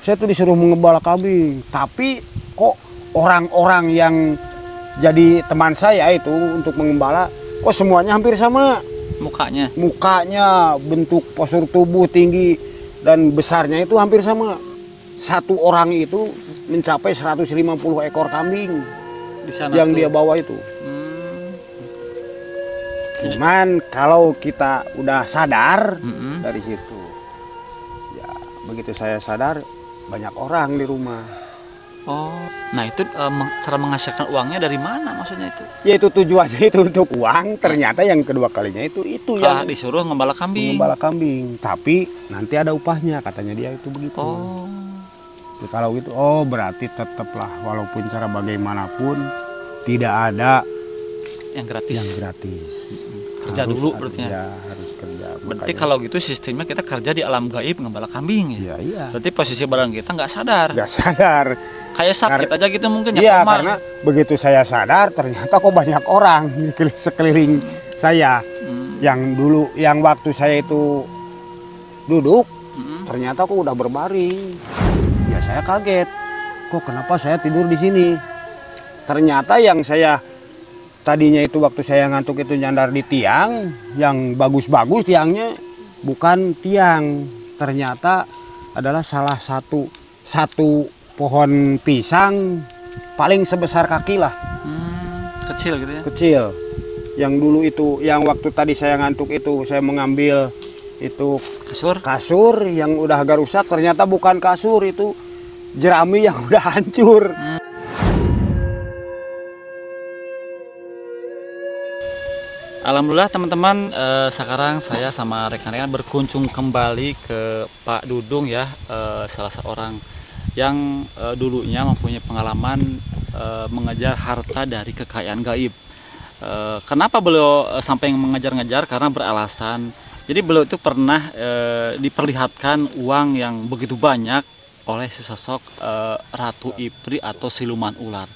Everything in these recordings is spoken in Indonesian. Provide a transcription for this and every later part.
saya tuh disuruh mengembala kambing, tapi kok orang-orang yang jadi teman saya itu untuk mengembala kok semuanya hampir sama mukanya, bentuk postur tubuh tinggi dan besarnya itu hampir sama. Satu orang itu mencapai 150 ekor kambing di sana yang tuh dia bawa itu. Cuman kalau kita udah sadar dari situ, ya begitu saya sadar banyak orang di rumah. Oh, nah itu cara menghasilkan uangnya dari mana maksudnya itu? Ya itu tujuannya itu untuk uang. Ternyata yang kedua kalinya itu yang disuruh ngembala kambing. Mengembala kambing, tapi nanti ada upahnya katanya dia itu begitu. Oh. Ya, kalau gitu, oh berarti tetaplah walaupun cara bagaimanapun tidak ada yang gratis. Kerja harus dulu berarti ya. Harus kerja. Berarti kalau gitu sistemnya kita kerja di alam gaib ngembala kambing ya. Iya. Berarti posisi badan kita nggak sadar. Nggak sadar. Kayak sakit aja gitu mungkin ya. Iya, karena begitu saya sadar ternyata kok banyak orang di sekeliling saya. Yang waktu saya itu duduk, ternyata kok udah berbaring. Ya saya kaget. Kok kenapa saya tidur di sini? Ternyata yang saya tadinya itu waktu saya ngantuk itu nyandar di tiang yang bagus-bagus, tiangnya bukan tiang, ternyata adalah salah satu pohon pisang paling sebesar kaki lah. Kecil gitu ya? Kecil. Yang dulu itu, yang waktu tadi saya ngantuk itu saya mengambil itu kasur yang udah agak rusak, ternyata bukan kasur, itu jerami yang udah hancur. Alhamdulillah teman-teman, sekarang saya sama rekan-rekan berkunjung kembali ke Pak Dudung ya, salah seorang yang dulunya mempunyai pengalaman mengejar harta dari kekayaan gaib. Kenapa beliau sampai mengejar-ngejar? Karena beralasan, jadi beliau itu pernah diperlihatkan uang yang begitu banyak oleh sesosok Ratu Ipri atau siluman ular.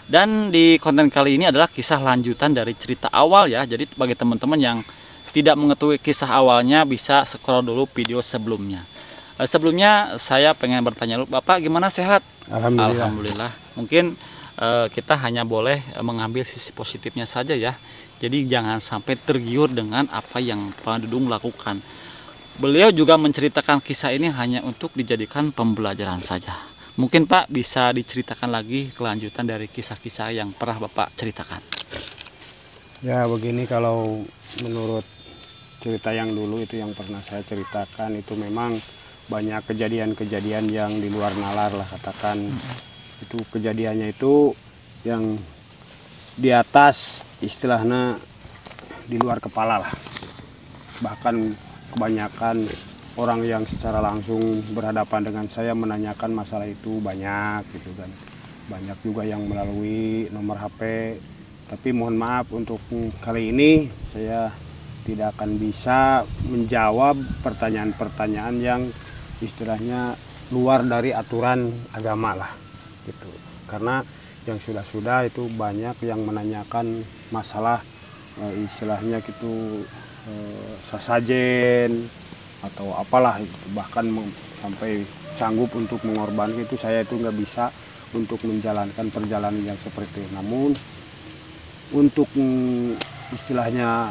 Dan di konten kali ini adalah kisah lanjutan dari cerita awal ya. Jadi bagi teman-teman yang tidak mengetahui kisah awalnya bisa scroll dulu video sebelumnya. Sebelumnya saya pengen bertanya dulu, Bapak gimana, sehat? Alhamdulillah. Mungkin kita hanya boleh mengambil sisi positifnya saja ya. Jadi jangan sampai tergiur dengan apa yang Pak Dudung lakukan. Beliau juga menceritakan kisah ini hanya untuk dijadikan pembelajaran saja. Mungkin Pak bisa diceritakan lagi kelanjutan dari kisah-kisah yang pernah Bapak ceritakan. Ya begini, kalau menurut cerita yang dulu itu yang pernah saya ceritakan itu memang banyak kejadian-kejadian yang di luar nalar lah katakan. Itu kejadiannya itu yang di atas istilahnya di luar kepala lah. Bahkan kebanyakan orang yang secara langsung berhadapan dengan saya menanyakan masalah itu banyak gitu kan. Banyak juga yang melalui nomor HP. Tapi mohon maaf untuk kali ini saya tidak akan bisa menjawab pertanyaan-pertanyaan yang istilahnya luar dari aturan agama lah gitu. Karena yang sudah-sudah itu banyak yang menanyakan masalah istilahnya gitu sasajen atau apalah itu, bahkan sampai sanggup untuk mengorbankan itu, saya itu nggak bisa untuk menjalankan perjalanan yang seperti itu. Namun untuk istilahnya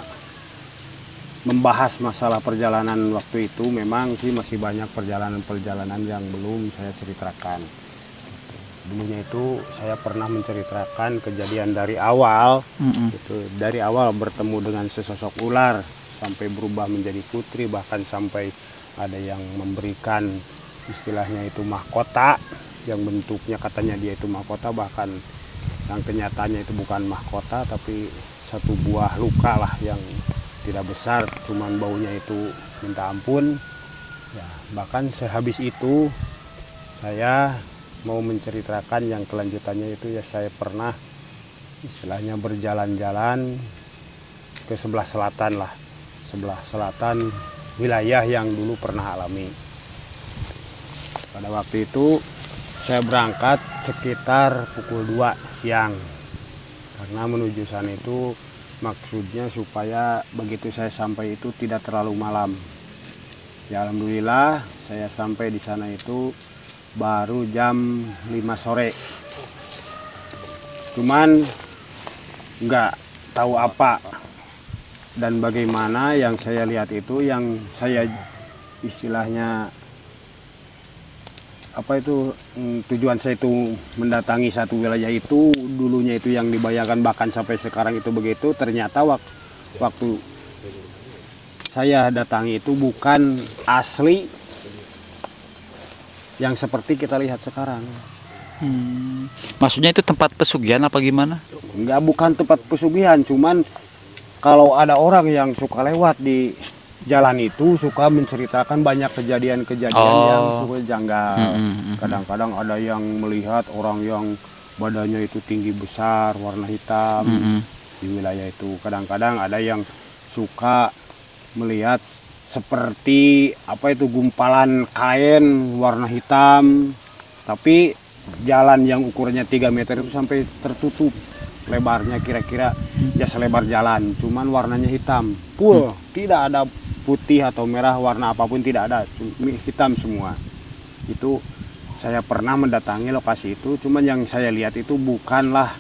membahas masalah perjalanan waktu itu memang sih masih banyak perjalanan-perjalanan yang belum saya ceritakan. Dulunya itu saya pernah menceritakan kejadian dari awal, gitu, dari awal bertemu dengan sesosok ular sampai berubah menjadi putri, bahkan sampai ada yang memberikan istilahnya itu mahkota yang bentuknya katanya dia itu mahkota, bahkan yang kenyataannya itu bukan mahkota tapi satu buah luka lah yang tidak besar, cuman baunya itu minta ampun ya. Bahkan sehabis itu saya mau menceritakan yang kelanjutannya itu ya, saya pernah istilahnya berjalan-jalan ke sebelah selatan lah, sebelah selatan wilayah yang dulu pernah alami. Pada waktu itu saya berangkat sekitar pukul 2 siang karena menuju sana itu maksudnya supaya begitu saya sampai itu tidak terlalu malam. Ya alhamdulillah saya sampai di sana itu baru jam 5 sore. Cuman nggak tahu apa dan bagaimana yang saya lihat itu, yang saya istilahnya apa itu, tujuan saya itu mendatangi satu wilayah itu, dulunya itu yang dibayangkan bahkan sampai sekarang itu begitu, ternyata waktu saya datangi itu bukan asli yang seperti kita lihat sekarang. Maksudnya itu tempat pesugihan apa gimana? Enggak, bukan tempat pesugihan, cuman kalau ada orang yang suka lewat di jalan itu suka menceritakan banyak kejadian-kejadian yang suka janggal. Kadang-kadang ada yang melihat orang yang badannya itu tinggi besar, warna hitam di wilayah itu. Kadang-kadang ada yang suka melihat seperti apa itu, gumpalan kain warna hitam, tapi jalan yang ukurannya 3 meter itu sampai tertutup lebarnya, kira-kira ya selebar jalan, cuman warnanya hitam full, tidak ada putih atau merah, warna apapun tidak ada, hitam semua. Itu saya pernah mendatangi lokasi itu, cuman yang saya lihat itu bukanlah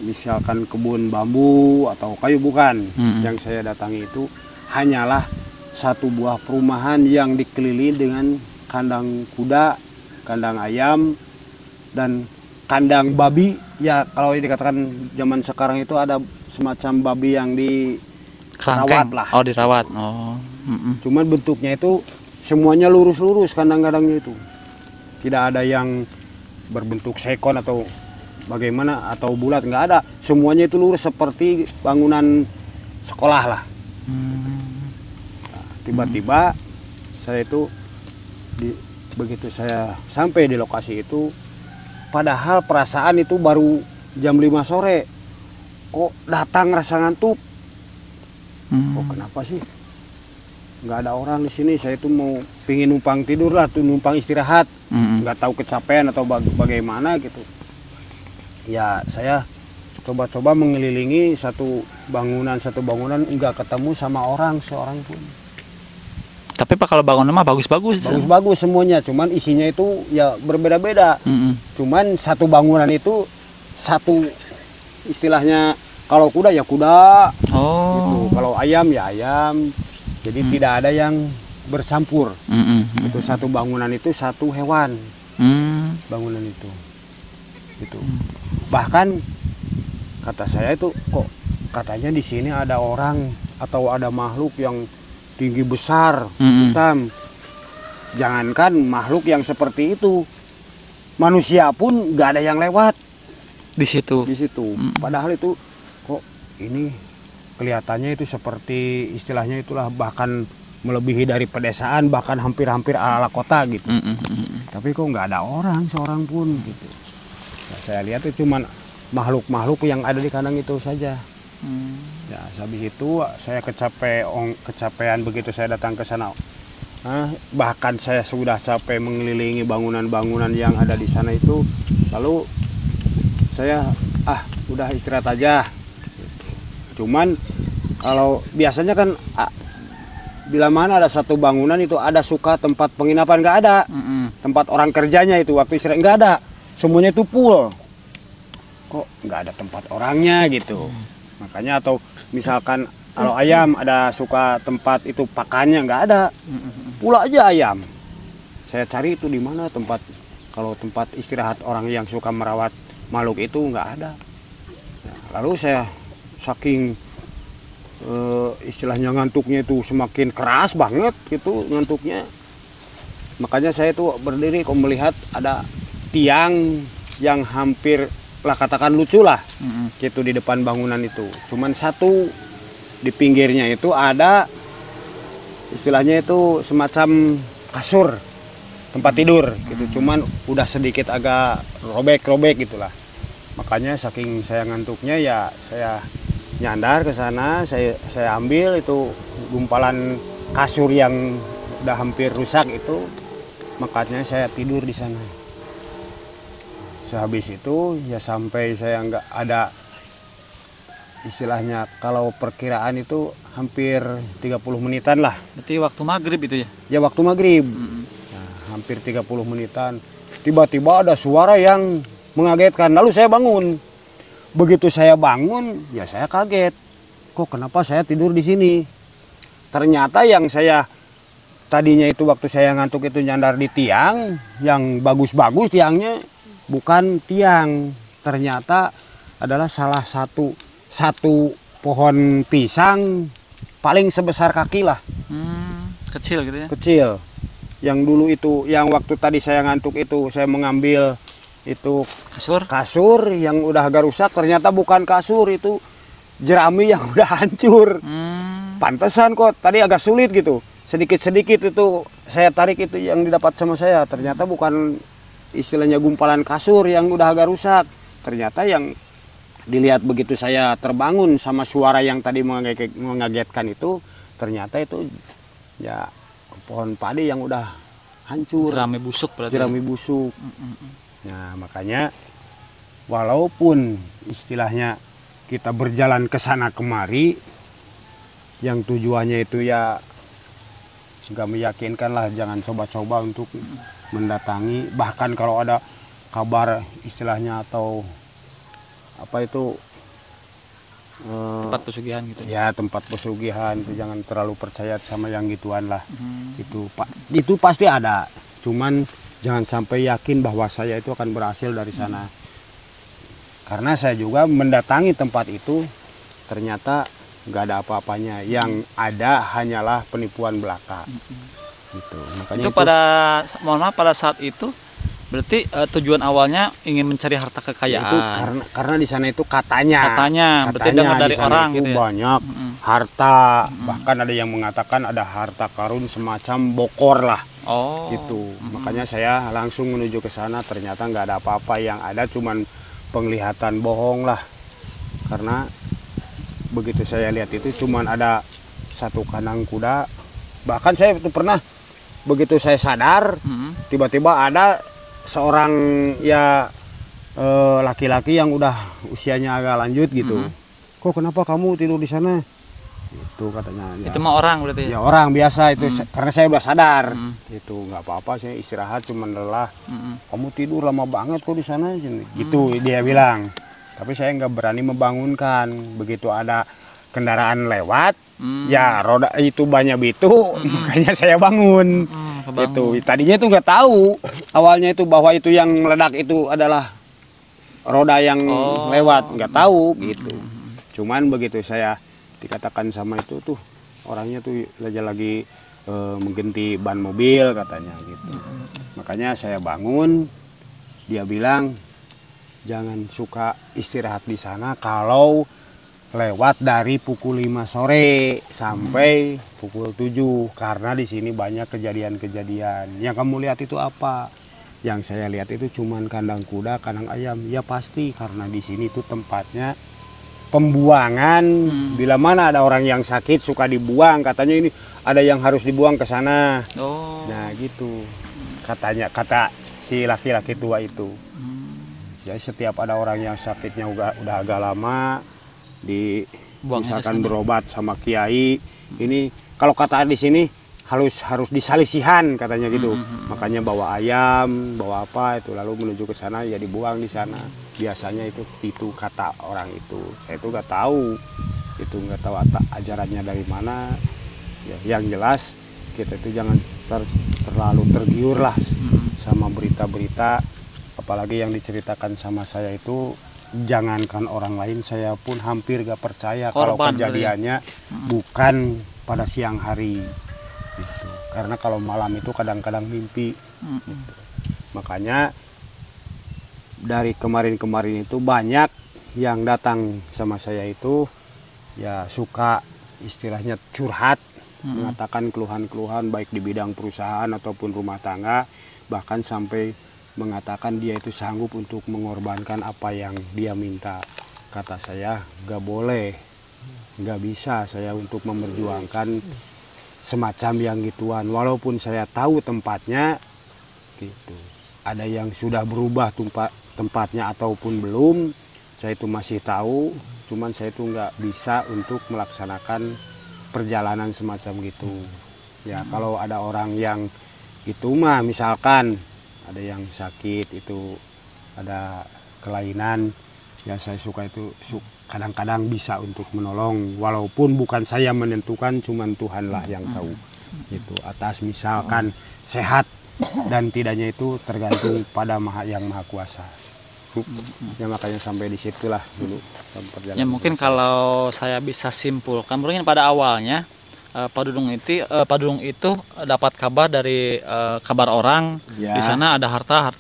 misalkan kebun bambu atau kayu, bukan. Yang saya datangi itu hanyalah satu buah perumahan yang dikelilingi dengan kandang kuda, kandang ayam, dan kandang babi. Ya kalau dikatakan zaman sekarang itu ada semacam babi yang dirawat lah. Oh, dirawat. Cuman bentuknya itu semuanya lurus-lurus kandang-kandangnya itu. Tidak ada yang berbentuk sekon atau bagaimana atau bulat, nggak ada. Semuanya itu lurus seperti bangunan sekolah lah. Nah, tiba-tiba saya itu begitu saya sampai di lokasi itu, padahal perasaan itu baru jam 5 sore. Kok datang rasa ngantuk? Kok kenapa sih? Nggak ada orang di sini. Saya itu mau pingin numpang tidur lah, tuh numpang istirahat. Nggak tahu kecapean atau bagaimana gitu. Ya saya coba-coba mengelilingi satu bangunan, nggak ketemu sama orang seorang pun. Tapi Pak, kalau bangunan mah bagus-bagus. Bagus-bagus semuanya, cuman isinya itu ya berbeda-beda. Cuman satu bangunan itu satu, istilahnya kalau kuda ya kuda, gitu. Kalau ayam ya ayam. Jadi tidak ada yang bersampur. Itu satu bangunan itu satu hewan. Bangunan itu. Gitu. Bahkan kata saya itu, kok katanya di sini ada orang atau ada makhluk yang tinggi besar, hitam. Jangankan makhluk yang seperti itu, manusia pun nggak ada yang lewat di situ. Padahal itu kok ini kelihatannya itu seperti, istilahnya itulah bahkan melebihi dari pedesaan, bahkan hampir-hampir ala kota gitu. Tapi kok nggak ada orang seorang pun gitu. Nah, saya lihat itu cuman makhluk-makhluk yang ada di kandang itu saja. Ya, habis itu saya kecapean begitu saya datang ke sana. Bahkan saya sudah capek mengelilingi bangunan-bangunan yang ada di sana itu. Lalu saya udah istirahat aja. Cuman kalau biasanya kan bila mana ada satu bangunan itu ada suka tempat penginapan, nggak ada. Tempat orang kerjanya itu waktu istirahat nggak ada. Semuanya itu full. Kok nggak ada tempat orangnya gitu. Makanya atau misalkan kalau ayam ada suka tempat itu pakannya, nggak ada. Pula aja ayam. Saya cari itu di mana tempat, kalau tempat istirahat orang yang suka merawat makhluk itu nggak ada. Lalu saya saking istilahnya ngantuknya itu semakin keras banget gitu ngantuknya. Makanya saya tuh berdiri kok melihat ada tiang yang hampir lah katakan lucu lah gitu di depan bangunan itu. Cuman satu di pinggirnya itu ada istilahnya itu semacam kasur tempat tidur gitu. Cuman udah sedikit agak robek-robek gitulah. Makanya saking saya ngantuknya ya saya nyandar ke sana, saya ambil itu gumpalan kasur yang udah hampir rusak itu, makanya saya tidur di sana. Sehabis itu ya sampai saya nggak ada istilahnya, kalau perkiraan itu hampir 30 menitan lah. Berarti waktu maghrib itu ya? Ya waktu maghrib. Nah, hampir 30 menitan. tiba-tiba ada suara yang mengagetkan. Lalu saya bangun. Begitu saya bangun, ya saya kaget. Kok kenapa saya tidur di sini? Ternyata yang saya tadinya itu waktu saya ngantuk itu nyandar di tiang, yang bagus-bagus tiangnya bukan tiang. Ternyata adalah salah satu pohon pisang paling sebesar kaki lah. Kecil gitu ya? Kecil. Yang dulu itu, yang waktu tadi saya ngantuk itu, saya mengambil itu kasur yang udah agak rusak, ternyata bukan kasur, itu jerami yang udah hancur. Pantesan kok tadi agak sulit gitu, sedikit-sedikit itu saya tarik itu yang didapat sama saya, ternyata bukan istilahnya gumpalan kasur yang udah agak rusak, ternyata yang dilihat begitu saya terbangun sama suara yang tadi mengagetkan itu, ternyata itu ya pohon padi yang udah hancur, jerami busuk berarti. Jerami busuk. Nah, makanya walaupun istilahnya kita berjalan ke sana kemari, yang tujuannya itu ya nggak meyakinkan lah, jangan coba-coba untuk mendatangi. Bahkan kalau ada kabar istilahnya atau apa itu tempat pesugihan gitu ya, tempat pesugihan itu jangan terlalu percaya sama yang gituan lah. Itu pasti ada, cuman jangan sampai yakin bahwa saya itu akan berhasil dari sana. Karena saya juga mendatangi tempat itu, ternyata nggak ada apa-apanya. Yang ada hanyalah penipuan belaka. Gitu. Makanya itu pada saat itu berarti tujuan awalnya ingin mencari harta kekayaan. Itu karena di sana itu katanya berarti dengar dari orang itu gitu ya? Banyak harta, bahkan ada yang mengatakan ada harta karun semacam bokor lah. Gitu. Makanya saya langsung menuju ke sana, ternyata nggak ada apa-apa, yang ada cuman penglihatan bohong lah. Karena begitu saya lihat itu cuman ada satu kandang kuda. Bahkan saya itu pernah, begitu saya sadar, tiba-tiba ada seorang ya laki-laki yang udah usianya agak lanjut gitu. Kok kenapa kamu tidur di sana? Itu katanya. Itu mah orang berarti? Ya orang biasa itu, karena saya udah sadar. Itu nggak apa-apa, saya istirahat cuman lelah. Kamu tidur lama banget kok di sana, gitu dia bilang. Tapi saya nggak berani membangunkan. Begitu ada kendaraan lewat, ya roda itu banyak itu, makanya saya bangun. Itu tadinya itu nggak tahu awalnya itu bahwa itu yang meledak itu adalah roda yang lewat, nggak tahu gitu. Cuman begitu saya dikatakan sama itu tuh orangnya tuh lagi mengganti ban mobil katanya gitu. Makanya saya bangun, dia bilang jangan suka istirahat di sana kalau lewat dari pukul 5 sore sampai pukul 7, karena di sini banyak kejadian-kejadian. Yang kamu lihat itu apa? Yang saya lihat itu cuman kandang kuda, kandang ayam. Ya pasti, karena di sini itu tempatnya pembuangan. Bila mana ada orang yang sakit suka dibuang, katanya ini ada yang harus dibuang ke sana. Nah gitu katanya, kata si laki-laki tua itu. Jadi setiap ada orang yang sakitnya udah agak lama, misalkan berobat sama kiai, ini kalau kata di sini harus disalisihan katanya gitu. Makanya bawa ayam, bawa apa itu, lalu menuju ke sana ya dibuang di sana. Biasanya itu kata orang itu. Saya itu nggak tahu, ajarannya dari mana. Ya, yang jelas kita itu jangan terlalu tergiur lah sama berita-berita, apalagi yang diceritakan sama saya itu. Jangankan orang lain, saya pun hampir gak percaya kalau kejadiannya bukan pada siang hari gitu. Karena kalau malam itu kadang-kadang mimpi gitu. Makanya dari kemarin-kemarin itu banyak yang datang sama saya itu ya suka istilahnya curhat, mengatakan keluhan-keluhan baik di bidang perusahaan ataupun rumah tangga, bahkan sampai mengatakan dia itu sanggup untuk mengorbankan apa yang dia minta. Kata saya, gak boleh, gak bisa saya untuk memperjuangkan semacam yang gituan. Walaupun saya tahu tempatnya, gitu. Ada yang sudah berubah tempatnya ataupun belum, saya itu masih tahu. Cuman saya itu gak bisa untuk melaksanakan perjalanan semacam gitu. Ya kalau ada orang yang gitu mah, misalkan ada yang sakit itu, ada kelainan, ya saya suka itu kadang-kadang bisa untuk menolong, walaupun bukan saya menentukan, cuman Tuhanlah yang tahu. Itu atas misalkan sehat dan tidaknya itu tergantung pada yang maha kuasa. Ya makanya sampai disitulah dulu perjalanan. Ya mungkin kalau saya bisa simpulkan, mungkin pada awalnya Pak Dudung itu dapat kabar dari kabar orang, Ya. di sana ada harta.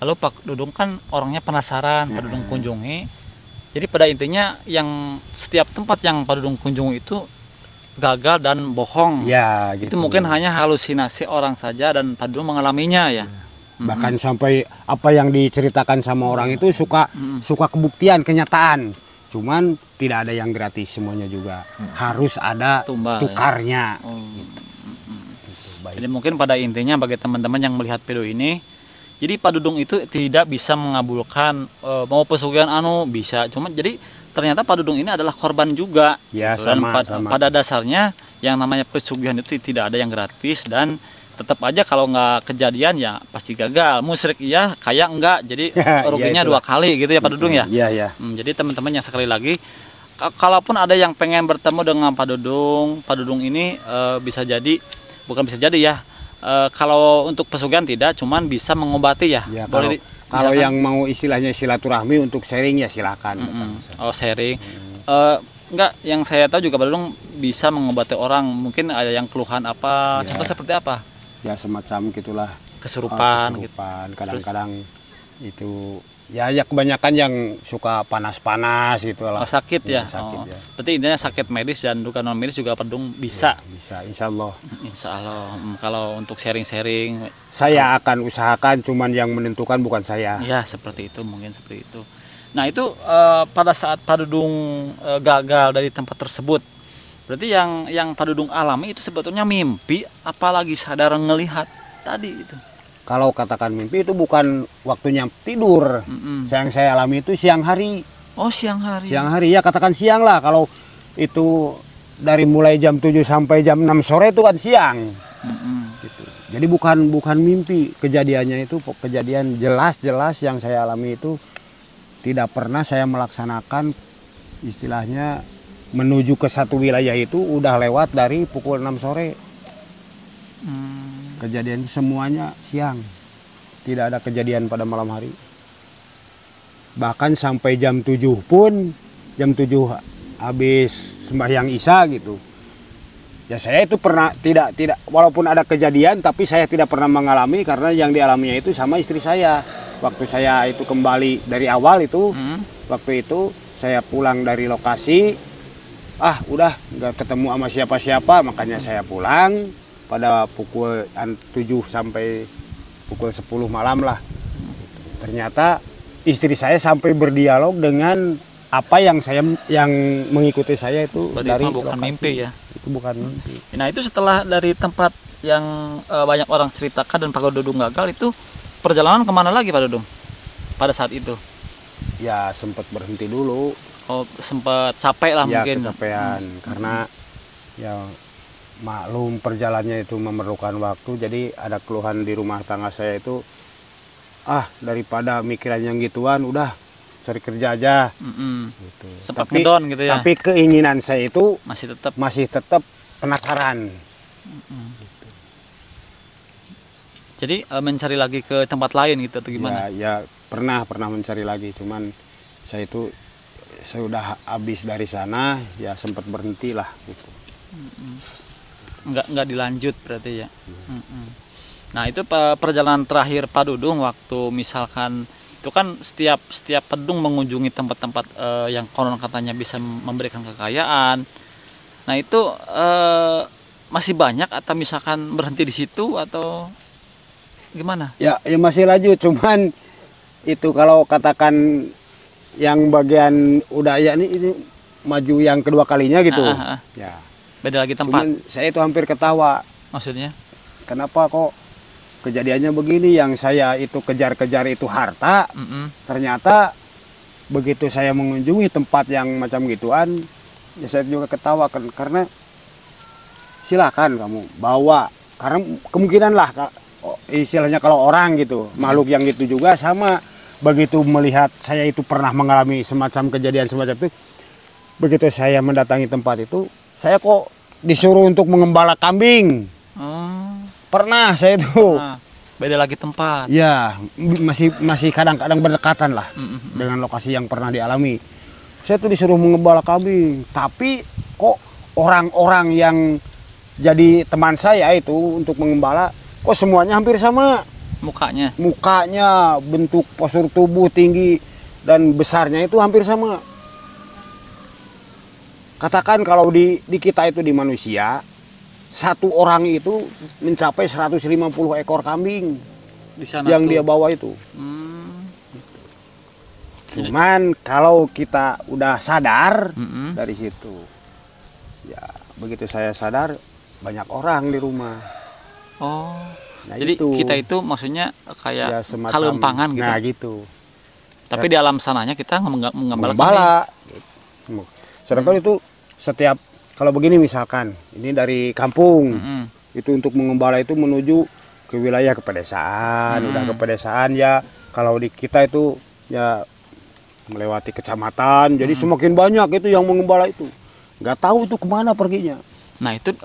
Lalu Pak Dudung kan orangnya penasaran, Pak Dudung kunjungi. Jadi pada intinya yang setiap tempat yang Pak Dudung kunjungi itu gagal dan bohong. Ya, gitu. Itu mungkin hanya halusinasi orang saja dan Pak Dudung mengalaminya ya. Bahkan sampai apa yang diceritakan sama orang itu suka kebuktian, kenyataan. Cuman tidak ada yang gratis semuanya juga. Harus ada Tumbal, tukarnya. Oh. Gitu. Baik. Jadi mungkin pada intinya bagi teman-teman yang melihat video ini, jadi Pak Dudung itu tidak bisa mengabulkan mau pesugihan bisa. Cuma jadi ternyata Pak Dudung ini adalah korban juga. Ya, gitu. Dan sama. pada dasarnya yang namanya pesugihan itu tidak ada yang gratis, dan tetap aja kalau nggak kejadian ya pasti gagal. Musyrik iya, kaya enggak. Jadi ruginya ya, 2 kali gitu ya Pak Dudung ya. Iya. Jadi teman-teman yang sekali lagi, kalaupun ada yang pengen bertemu dengan Pak Dudung ini bisa jadi, bukan bisa jadi ya. Kalau untuk pesugihan tidak, cuman bisa mengobati ya. Ya, Boleh kalau yang mau istilahnya silaturahmi untuk sharing ya silakan. Oh, sharing. Enggak, yang saya tahu juga Pak Dudung bisa mengobati orang. Mungkin ada yang keluhan apa? Ya. Contoh seperti apa? Ya semacam gitulah. Kesurupan. Gitu. Kadang-kadang itu ya kebanyakan yang suka panas-panas gitu lah. Oh, sakit ya. Sakit, Oh. ya. Berarti intinya sakit medis dan duka non medis juga Pak Dudung bisa. Ya, bisa, insya Allah. Insya Allah. Kalau untuk sharing-sharing, Saya akan usahakan, cuman yang menentukan bukan saya. ya seperti itu, mungkin seperti itu. Nah itu pada saat Pak Dudung gagal dari tempat tersebut, berarti yang Pak Dudung alami itu sebetulnya mimpi, apalagi sadar ngelihat tadi itu. Kalau katakan mimpi itu bukan waktunya tidur. Yang saya alami itu siang hari. Oh, siang hari. Siang hari ya, katakan siang lah. Kalau itu dari mulai jam 7 sampai jam 6 sore itu kan siang. Gitu. Jadi bukan mimpi, kejadiannya itu kejadian jelas-jelas yang saya alami itu. Tidak pernah saya melaksanakan istilahnya menuju ke satu wilayah itu udah lewat dari pukul 6 sore. Kejadian semuanya siang. Tidak ada kejadian pada malam hari. Bahkan sampai jam 7 pun, jam 7 habis sembahyang Isya gitu. Ya saya itu pernah tidak walaupun ada kejadian tapi saya tidak pernah mengalami, karena yang dialaminya itu sama istri saya. Waktu saya itu kembali dari awal itu, waktu itu saya pulang dari lokasi, udah nggak ketemu sama siapa-siapa, makanya saya pulang pada pukul 7 sampai pukul 10 malam lah. Ternyata istri saya sampai berdialog dengan apa yang mengikuti saya itu. Berarti dari itu bukan lokasi. mimpi ya. Itu bukan mimpi. Nah itu setelah dari tempat yang banyak orang ceritakan dan Pak Dudung gagal, itu perjalanan kemana lagi Pak Dudung pada saat itu? Ya sempat berhenti dulu. Oh, sempat capek lah Ya mungkin. kecapean, karena ya maklum perjalanannya itu memerlukan waktu. Jadi ada keluhan di rumah tangga saya itu, daripada mikiran yang gituan udah cari kerja aja. Gitu. Sempat ngedon gitu ya. Tapi keinginan saya itu masih tetap penasaran. Jadi mencari lagi ke tempat lain gitu atau gimana? Ya pernah mencari lagi, cuman saya udah habis dari sana, ya sempat berhenti lah gitu. Nggak dilanjut berarti ya. Nah itu perjalanan terakhir Pak Dudung waktu misalkan itu kan setiap Pak Dudung mengunjungi tempat-tempat yang konon katanya bisa memberikan kekayaan. Nah itu masih banyak atau misalkan berhenti di situ atau gimana? Ya masih lanjut, cuman itu kalau katakan yang bagian udah ya ini maju yang kedua kalinya gitu. Ya. Beda lagi tempat. Cuman saya itu hampir ketawa. Maksudnya? Kenapa kok kejadiannya begini? Yang saya itu kejar-kejar itu harta. Ternyata begitu saya mengunjungi tempat yang macam gituan, ya saya juga ketawa karena silakan kamu bawa, karena kemungkinan lah istilahnya kalau orang gitu, makhluk yang gitu juga sama. Begitu melihat saya itu pernah mengalami semacam kejadian semacam itu, begitu saya mendatangi tempat itu, saya kok disuruh untuk mengembala kambing. Pernah saya itu. Nah, beda lagi tempat. Ya, masih kadang-kadang berdekatan lah dengan lokasi yang pernah dialami. Saya tuh disuruh mengembala kambing, tapi kok orang-orang yang jadi teman saya itu untuk mengembala, kok semuanya hampir sama. Mukanya, bentuk postur tubuh tinggi dan besarnya itu hampir sama. Katakan kalau di kita itu di manusia, satu orang itu mencapai 150 ekor kambing Di sana yang tuh dia bawa itu. Cuman kalau kita udah sadar dari situ, ya begitu saya sadar banyak orang di rumah. Nah, jadi itu. kita itu maksudnya kayak Ya, semacam kalumpangan gitu. Nah gitu. Tapi di alam sananya kita mengembala Mengembala. Gitu. Sedangkan itu setiap kalau begini misalkan ini dari kampung itu untuk mengembala itu menuju ke wilayah kepedesaan. Udah ke pedesaan ya kalau di kita itu ya melewati kecamatan. Jadi semakin banyak itu yang mengembala itu. Nggak tahu itu kemana perginya. Nah itu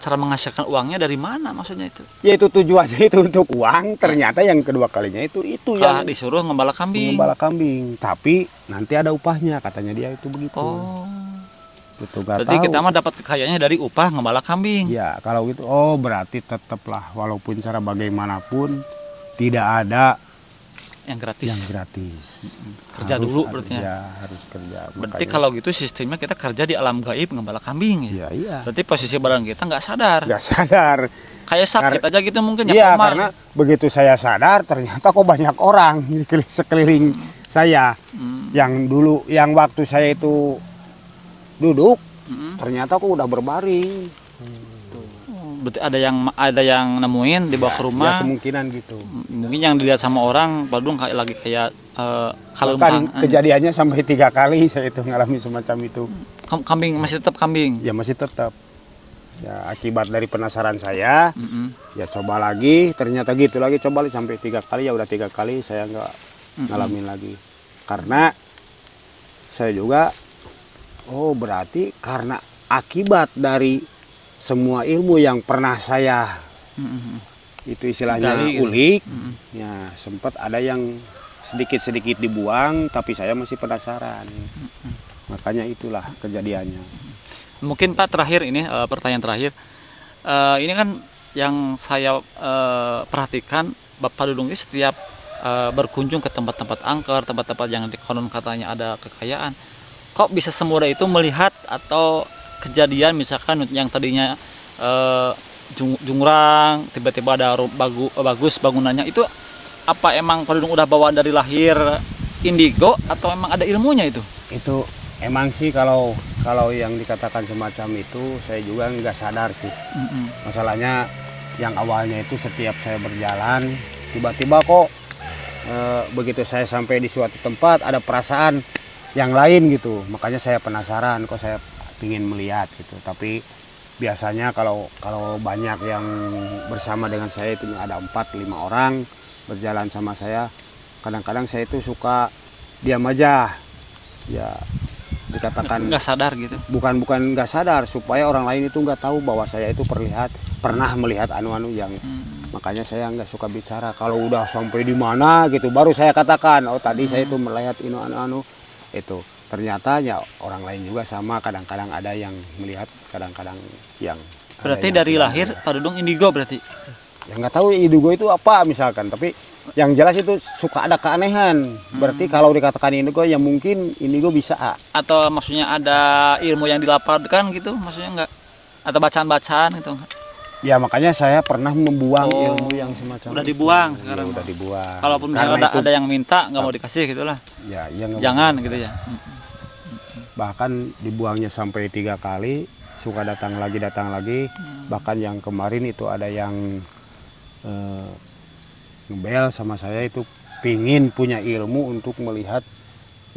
cara menghasilkan uangnya dari mana maksudnya itu? Ya itu tujuannya itu untuk uang. Ternyata yang kedua kalinya itu yang disuruh ngembala kambing. Mengembala kambing. Tapi nanti ada upahnya katanya dia itu begitu. Itu gak berarti tahu. kita mah dapat kekayaannya dari upah ngembala kambing. Ya kalau gitu berarti tetaplah walaupun cara bagaimanapun tidak ada yang gratis. Kerja harus dulu berarti ya. Harus kerja. Berarti Makanya, kalau gitu sistemnya kita kerja di alam gaib ngembala kambing ya. Iya. Berarti posisi badan kita nggak sadar. Nggak sadar. Kayak sakit aja gitu mungkin Iya, koma. karena begitu saya sadar ternyata kok banyak orang di sekeliling saya yang waktu saya itu duduk ternyata kok udah berbaring. Berarti ada yang nemuin dibawa ke rumah. Ya kemungkinan gitu. Mungkin yang dilihat sama orang Badung kayak kalempang. Bahkan kejadiannya sampai 3 kali saya itu ngalami semacam itu. Kambing masih tetap kambing. Ya masih tetap. Ya akibat dari penasaran saya, ya coba lagi, ternyata gitu lagi, coba sampai 3 kali, ya udah 3 kali saya nggak ngalamin lagi. Karena saya juga, berarti karena akibat dari semua ilmu yang pernah saya itu istilahnya ulik, ya sempat ada yang sedikit-sedikit dibuang, tapi saya masih penasaran. Makanya itulah kejadiannya. Mungkin Pak terakhir ini pertanyaan terakhir. Ini kan yang saya perhatikan Bapak Dudung ini setiap berkunjung ke tempat-tempat angker, tempat-tempat yang konon katanya ada kekayaan, kok bisa semudah itu melihat atau kejadian misalkan yang tadinya jurang tiba-tiba ada bagus bangunannya itu, apa emang Pak Dudung udah bawa dari lahir indigo atau emang ada ilmunya itu? Itu emang sih kalau yang dikatakan semacam itu saya juga nggak sadar sih. Masalahnya yang awalnya itu setiap saya berjalan tiba-tiba kok begitu saya sampai di suatu tempat ada perasaan yang lain gitu, makanya saya penasaran, kok saya ingin melihat gitu. Tapi biasanya kalau banyak yang bersama dengan saya itu ada 4-5 orang berjalan sama saya, kadang-kadang saya itu suka diam aja, ya dikatakan nggak sadar gitu. Bukan nggak sadar, supaya orang lain itu nggak tahu bahwa saya itu pernah melihat anu-anu yang makanya saya nggak suka bicara. Kalau udah sampai di mana gitu baru saya katakan, tadi saya itu melihat ini anu-anu itu. Ternyata ya orang lain juga sama, kadang-kadang ada yang melihat, kadang-kadang yang berarti dari lahir Pak Dudung indigo berarti? Ya nggak tahu indigo itu apa misalkan, tapi yang jelas itu suka ada keanehan. Berarti kalau dikatakan indigo ya mungkin indigo bisa. Atau maksudnya ada ilmu yang dilaporkan gitu, maksudnya enggak? Atau bacaan-bacaan gitu enggak? Ya makanya saya pernah membuang ilmu yang semacam udah itu. dibuang sekarang. Ya, udah dibuang. Kalaupun misalnya ada yang minta nggak mau dikasih gitulah. Ya, jangan gitu ya. Bahkan dibuangnya sampai 3 kali, suka datang lagi. Bahkan yang kemarin itu ada yang ngebel sama saya itu pingin punya ilmu untuk melihat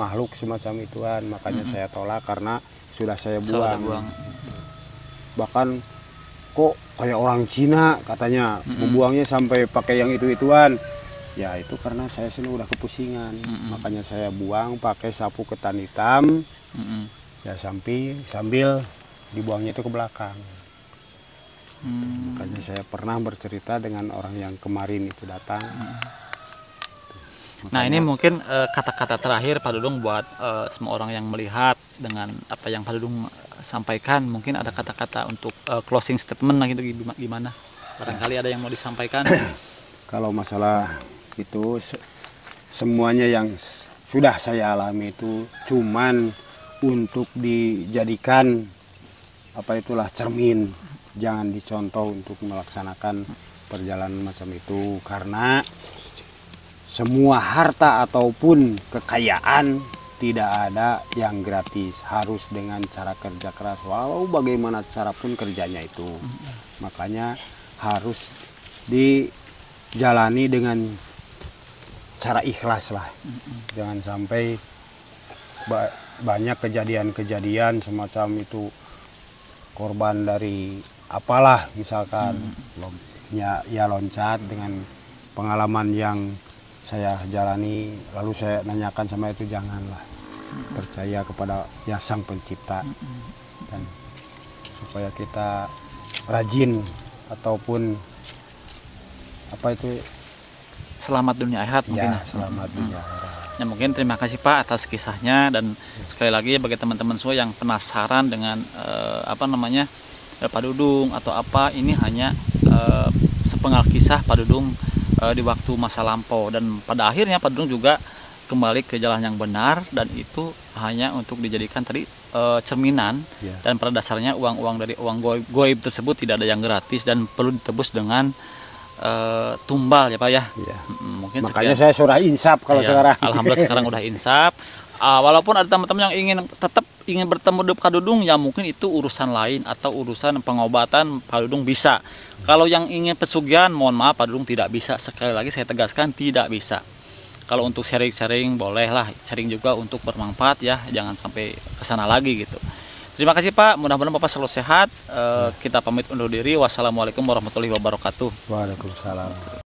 makhluk semacam ituan, makanya saya tolak karena sudah saya buang. Bahkan kok kayak orang Cina katanya, membuangnya sampai pakai yang itu-ituan. Ya itu karena saya sini udah kepusingan, makanya saya buang pakai sapu ketan hitam. Ya sambil dibuangnya itu ke belakang. Makanya saya pernah bercerita dengan orang yang kemarin itu datang. Nah ini mungkin kata-kata terakhir Pak Dudung buat semua orang yang melihat dengan apa yang Pak Dudung sampaikan. Mungkin ada kata-kata untuk closing statement lah gitu, gimana? Barangkali ada yang mau disampaikan. Kalau masalah itu semuanya yang sudah saya alami itu cuman untuk dijadikan apa itulah cermin, jangan dicontoh untuk melaksanakan perjalanan macam itu, karena semua harta ataupun kekayaan tidak ada yang gratis, harus dengan cara kerja keras walau bagaimana cara pun kerjanya itu. Makanya harus dijalani dengan cara ikhlas lah. Jangan sampai banyak kejadian-kejadian semacam itu, korban dari apalah misalkan ya loncat. Dengan pengalaman yang saya jalani lalu saya nanyakan sama itu, janganlah, percaya kepada ya Sang Pencipta, dan supaya kita rajin ataupun apa itu, Selamat dunia akhirat mungkin. ya selamat dunia akhirat. Ya mungkin terima kasih Pak atas kisahnya, dan sekali lagi bagi teman-teman semua yang penasaran dengan Pak Dudung atau apa, ini hanya sepenggal kisah Pak Dudung di waktu masa lampau, dan pada akhirnya Pak Dudung juga kembali ke jalan yang benar, dan itu hanya untuk dijadikan tadi cerminan. Dan pada dasarnya uang-uang dari uang goib tersebut tidak ada yang gratis dan perlu ditebus dengan tumbal ya Pak ya. Mungkin Makanya sekian. saya surah insaf kalau sekarang. Alhamdulillah sekarang udah insaf. Walaupun ada teman-teman yang tetap ingin bertemu dengan Pak Dudung, ya mungkin itu urusan lain atau urusan pengobatan Pak Dudung bisa. Kalau yang ingin pesugihan, mohon maaf Pak Dudung tidak bisa. Sekali lagi saya tegaskan, tidak bisa. Kalau untuk sharing-sharing bolehlah, sharing juga untuk bermanfaat ya, jangan sampai kesana lagi gitu. Terima kasih Pak, mudah-mudahan Bapak selalu sehat. Kita pamit undur diri. Wassalamualaikum warahmatullahi wabarakatuh. Waalaikumsalam.